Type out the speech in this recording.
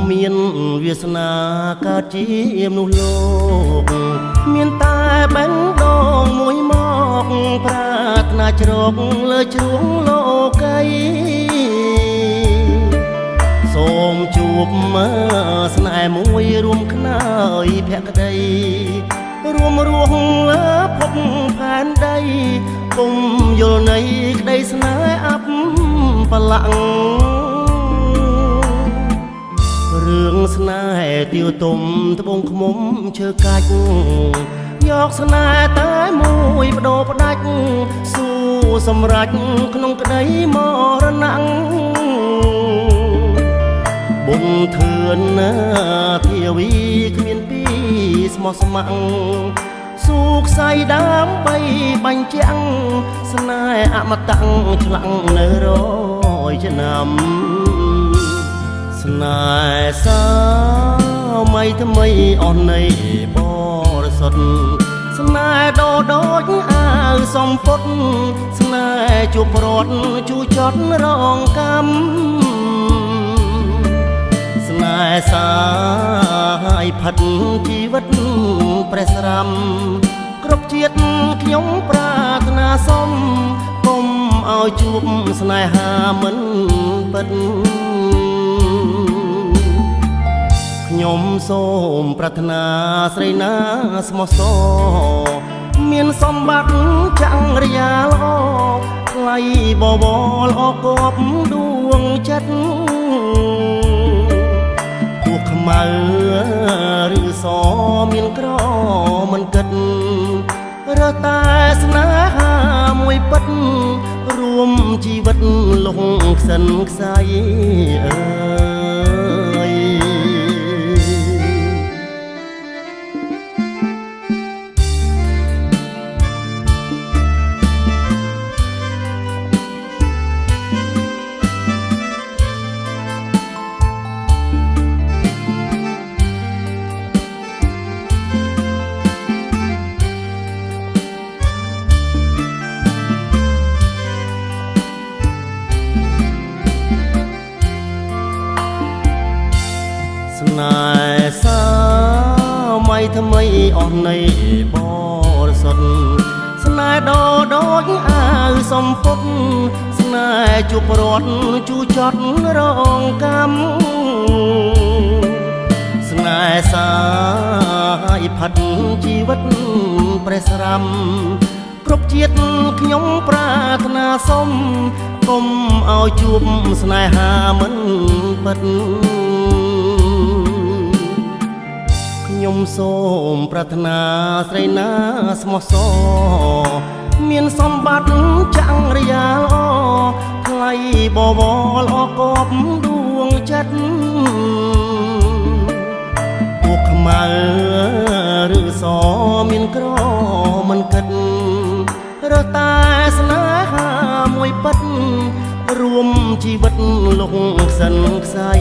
មានវាសនាកើតជាមនុស្សលោកមានតែបេះដូងមួយមកប្រាថ្នាជ្រកលើជ្រួងលោកីសូមជួបមើស្នេហ៍មួយរួមខ្នើយភក្តីរួមរស់លើភពផែនដីគុំយល់នៃក្តីស្នេហ៍អបបលាក់រឿងស្នេហ៍ទាវទុំត្បូងឃ្មុំឈើកាច់យកស្នេហ៍តែមួយបដូរផ្ដាច់ស៊ូសម្រេចក្នុងក្តីមរណៈបុណ្យធឿនណាធាវីគ្មានពីស្មោះស្ម័គ្រស៊ូខ្សែដើម្បីបញ្ជាក់ស្នេហ៍អមតៈឆ្លាំងនៅរយឆ្នាំស្នេហ៍សាមៃថ្មីអស់នៃបរិសុទ្ធស្នេហ៍ដូចអាវសំពត់ស្នេហ៍ជួបរត់ជួចត់រងកម្មស្នេហ៍សាយផិតជីវិតព្រះស្រាំគ្រប់ជាតិខ្ញុំប្រាថ្នាសុំកុំឲ្យជួបស្នេហាមិនពិតខ្ញុំសូមប្រាថ្នាស្រីណាស្មោះសរមានសម្បត្តិចាំងរយាល្អថ្លៃបបរល្អគប់ដួងចិត្តពូខ្មៅឬសមានក្រមិនគិតរើតែស្នេហាមួយពិតរួមជីវិតលងខ្សិនខ្សៃអើយស្នេហ៍សាមៃថ្មីអស់នៃបរិសុទ្ធស្នេហ៍ដូចអាវសំពត់ស្នេហ៍ជួបរត់ជួចត់រងកម្មស្នេហ៍សាយផិតជីវិតព្រះស្រាំគ្រប់ជាតិខ្ញុំប្រាថ្នាសុំកុំឲ្យជួបស្នេហាមិនពិតខ្ញុំសូមប្រាថ្នាស្រីណាស្មោះសរមានសម្បត្តិចាំងរយាល្អថ្លៃបបរល្អគប់ដួងចិត្តពូខ្មៅឬសមានក្រមិនគិតរើតែស្នេហាមួយពិតរួមជីវិតលងខ្សិនខ្សៃ